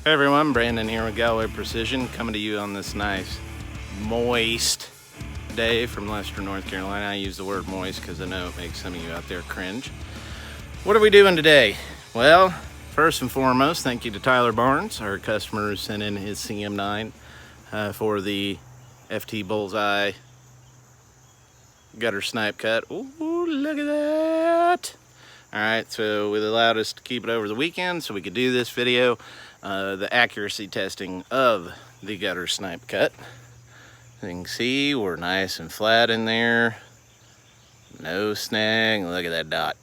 Hey everyone, Brandon here with Galway Precision, coming to you on this nice, moist day from Leicester, North Carolina. I use the word moist because I know it makes some of you out there cringe. What are we doing today? Well, first and foremost, thank you to Tyler Barnes, our customer who sent in his CM9 for the FT Bullseye Guttersnipe cut. Ooh, look at that! Alright, so it allowed us to keep it over the weekend so we could do this video. The accuracy testing of the Guttersnipe cut. As you can see, we're nice and flat in there. No snag. Look at that dot.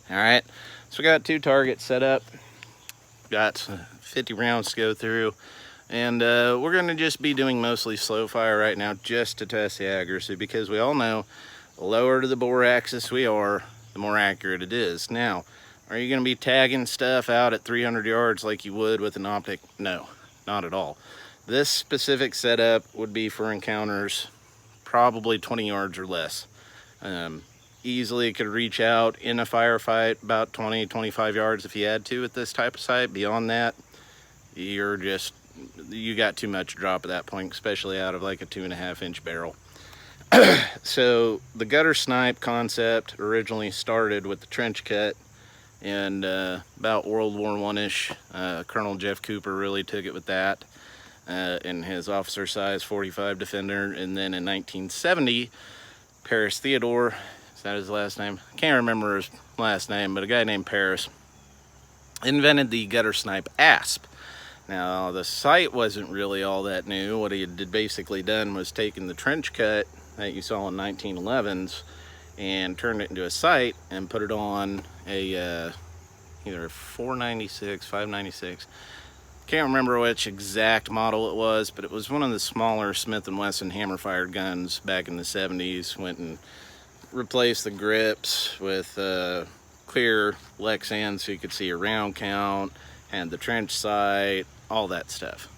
Alright, so we got 2 targets set up. Got 50 rounds to go through. And we're going to just be doing mostly slow fire right now just to test the accuracy, because we all know the lower to the bore axis we are, the more accurate it is. Now, are you going to be tagging stuff out at 300 yards like you would with an optic? No, not at all. This specific setup would be for encounters probably 20 yards or less. Easily could reach out in a firefight about 20-25 yards if you had to at this type of sight. Beyond that, you got too much drop at that point, especially out of like a 2.5-inch barrel. So the Guttersnipe concept originally started with the trench cut, and about World War I-ish, Colonel Jeff Cooper really took it with that in his officer size 45 Defender. And then in 1970, Paris Theodore, is that his last name? I can't remember his last name, but a guy named Paris invented the Guttersnipe ASP. Now, the sight wasn't really all that new. What he had basically done was taken the trench cut that you saw in 1911s and turned it into a sight and put it on a either 496, 596. Can't remember which exact model it was, but it was one of the smaller Smith & Wesson hammer-fired guns back in the 70s. Went and replaced the grips with clear Lexan so you could see a round count, and the trench sight, all that stuff.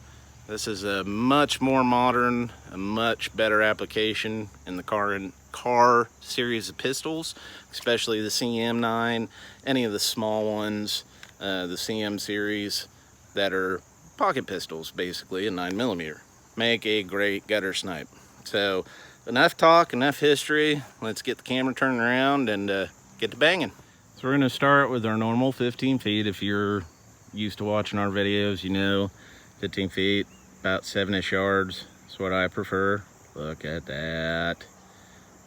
This is a much more modern, a much better application in the car series of pistols, especially the CM9, any of the small ones, the CM series that are pocket pistols, basically, a 9mm. Make a great Guttersnipe. So enough talk, enough history. Let's get the camera turned around and get to banging. So we're going to start with our normal 15 feet. If you're used to watching our videos, you know 15 feet, about 7-ish yards is what I prefer. Look at that.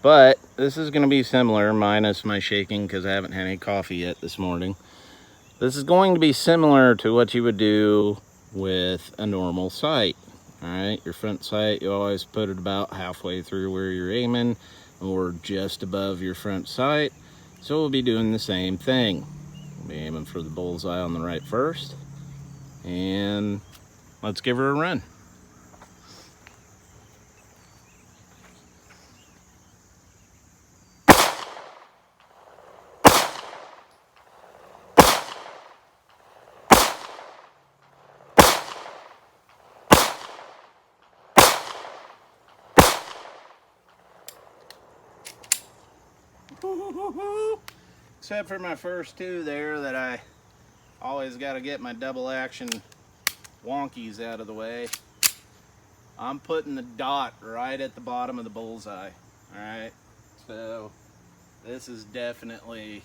But this is going to be similar, minus my shaking because I haven't had any coffee yet this morning. This is going to be similar to what you would do with a normal sight. Alright, your front sight, you always put it about halfway through where you're aiming, or just above your front sight. So we'll be doing the same thing. We'll be aiming for the bullseye on the right first. And let's give her a run. Except for my first 2 there that I always got to get my double action wonkies out of the way. I'm putting the dot right at the bottom of the bullseye. Alright, so this is definitely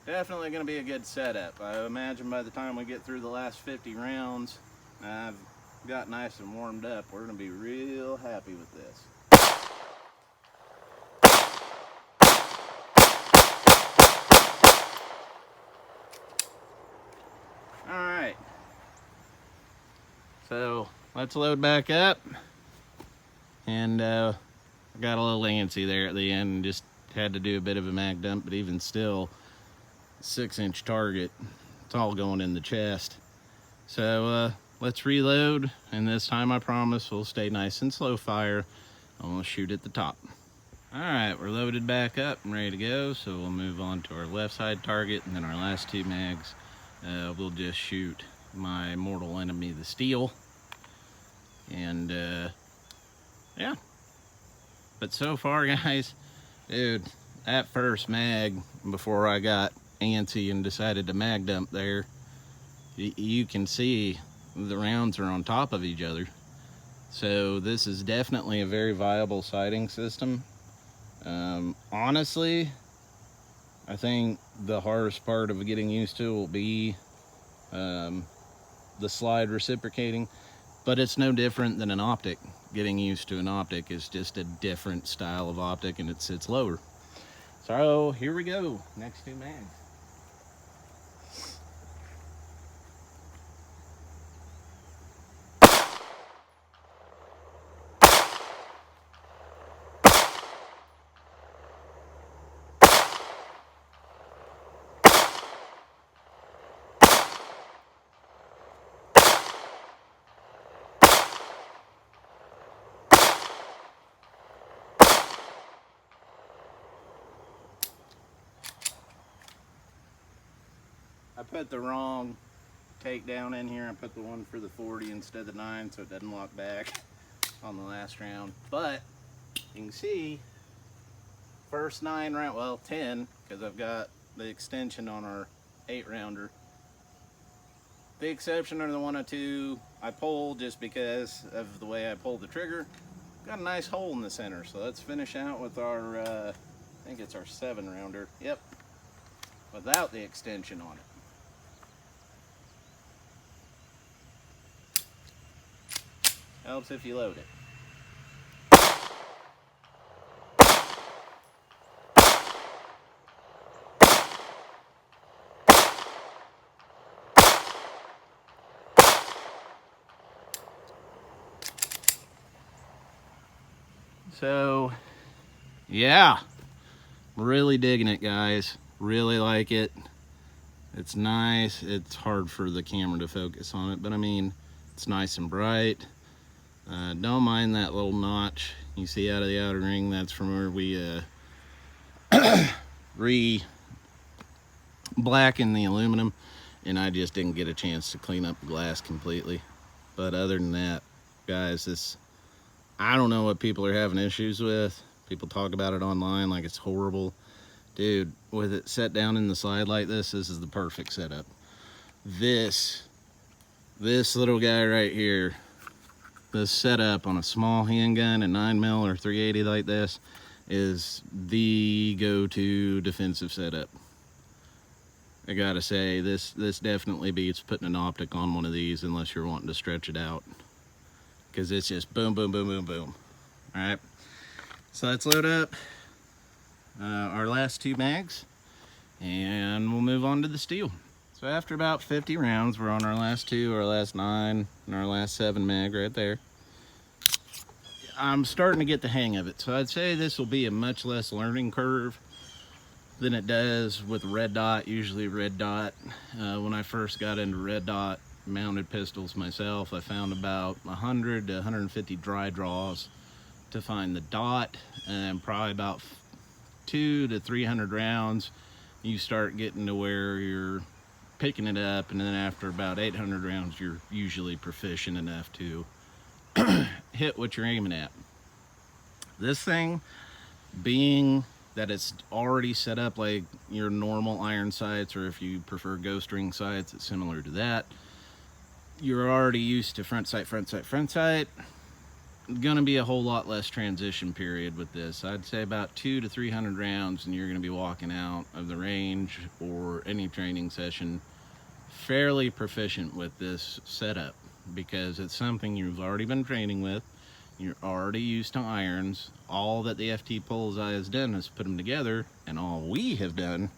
going to be a good setup. I imagine by the time we get through the last 50 rounds, I've got nice and warmed up. We're going to be real happy with this. Alright, so let's load back up, and I got a little antsy there at the end and just had to do a bit of a mag dump, but even still, 6-inch target, it's all going in the chest. So let's reload, and this time I promise we'll stay nice and slow fire, and we'll shoot at the top. Alright, we're loaded back up and ready to go, so we'll move on to our left side target, and then our last 2 mags. We'll just shoot my mortal enemy, the steel. And yeah, but so far, guys, dude, that first mag, before I got antsy and decided to mag dump there, you can see the rounds are on top of each other. So this is definitely a very viable sighting system. Honestly, I think the hardest part of getting used to will be the slide reciprocating, but it's no different than an optic. Getting used to an optic is just a different style of optic, and it sits lower. So here we go, next two mags. I put the wrong takedown in here. I put the one for the 40 instead of the 9 so it doesn't lock back on the last round. But you can see first 9 round, well 10, because I've got the extension on our 8 rounder. The exception are the 102 I pulled just because of the way I pulled the trigger. Got a nice hole in the center, so let's finish out with our I think it's our 7 rounder. Yep, without the extension on it. Helps if you load it. So, yeah, really digging it, guys. Really like it. It's nice. It's hard for the camera to focus on it, but I mean, it's nice and bright. Don't mind that little notch you see out of the outer ring. That's from where we re-blackened the aluminum, and I just didn't get a chance to clean up the glass completely. But other than that, guys, I don't know what people are having issues with. People talk about it online like it's horrible. Dude, with it set down in the slide like this is the perfect setup. This little guy right here, this setup on a small handgun, a 9mm or 380 like this, is the go-to defensive setup. I gotta say, this definitely beats putting an optic on one of these unless you're wanting to stretch it out, because it's just boom, boom, boom, boom, boom. All right, so let's load up our last 2 mags, and we'll move on to the steel. So after about 50 rounds, we're on our last 2, our last 9, and our last 7 mag right there. I'm starting to get the hang of it, so I'd say this will be a much less learning curve than it does with red dot. Usually red dot, when I first got into red dot mounted pistols myself, I found about 100 to 150 dry draws to find the dot, and probably about 200 to 300 rounds you start getting to where you're picking it up, and then after about 800 rounds you're usually proficient enough to hit what you're aiming at. This thing, being that it's already set up like your normal iron sights, or if you prefer ghost ring sights, it's similar to that. You're already used to front sight, front sight, front sight. Gonna be a whole lot less transition period with this. I'd say about 200 to 300 rounds and you're gonna be walking out of the range or any training session fairly proficient with this setup, because it's something you've already been training with. You're already used to irons. All that the FT Bullseye has done is put them together, and all we have done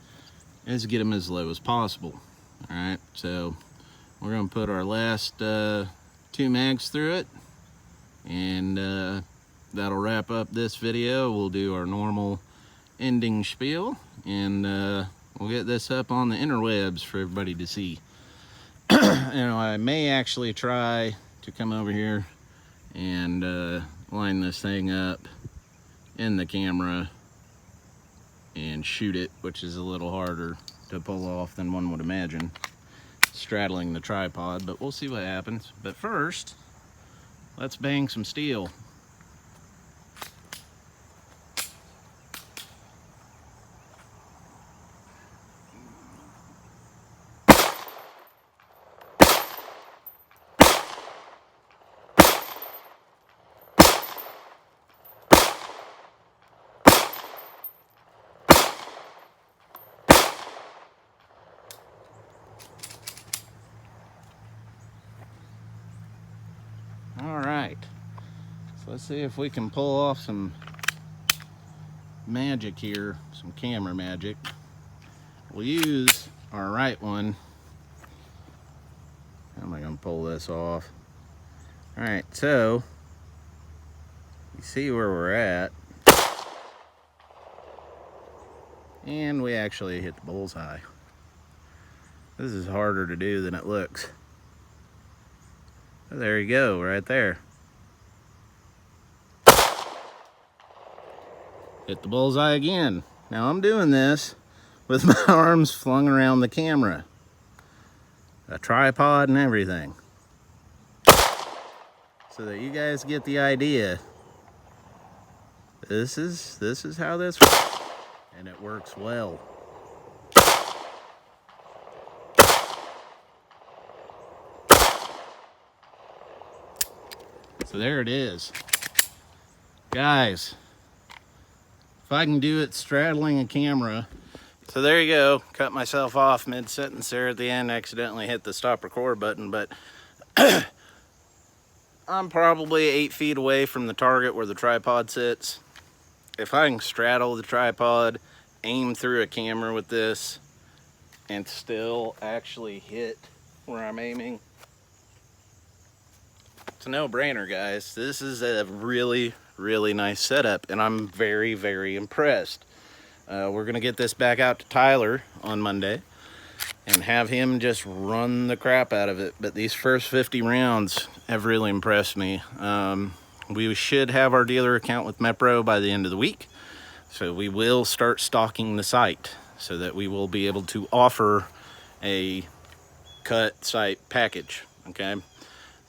is get them as low as possible. All right, so we're gonna put our last 2 mags through it, and that'll wrap up this video. We'll do our normal ending spiel, and we'll get this up on the interwebs for everybody to see. I may actually try to come over here and line this thing up in the camera and shoot it, which is a little harder to pull off than one would imagine, straddling the tripod, but we'll see what happens. But first, let's bang some steel. So let's see if we can pull off some magic here, some camera magic. We'll use our right one. How am I gonna pull this off? All right, so you see where we're at. And we actually hit the bullseye. This is harder to do than it looks. Oh, there you go, right there. Hit the bullseye again. Now I'm doing this with my arms flung around the camera. A tripod and everything. So that you guys get the idea. This is how this works. And it works well. So there it is. Guys, if I can do it straddling a camera. So there you go. Cut myself off mid-sentence there at the end. Accidentally hit the stop record button, but I'm probably 8 feet away from the target where the tripod sits. If I can straddle the tripod, aim through a camera with this, and still actually hit where I'm aiming, it's a no-brainer, guys. This is a really, really nice setup, and I'm very, very impressed. We're gonna get this back out to Tyler on Monday and have him just run the crap out of it. But these first 50 rounds have really impressed me. We should have our dealer account with Mepro by the end of the week. So we will start stocking the site so that we will be able to offer a cut site package, okay?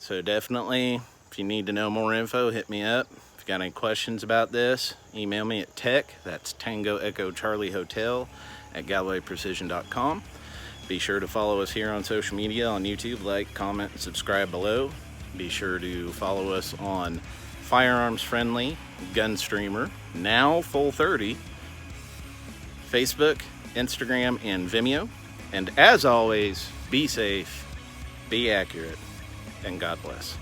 So definitely, if you need to know more info, hit me up. If you got any questions about this, email me at tech, that's Tango Echo Charlie Hotel, at GallowayPrecision.com. Be sure to follow us here on social media, on YouTube, like, comment, and subscribe below. Be sure to follow us on Firearms Friendly, Gun Streamer, now Full 30, Facebook, Instagram, and Vimeo. And as always, be safe, be accurate, and God bless.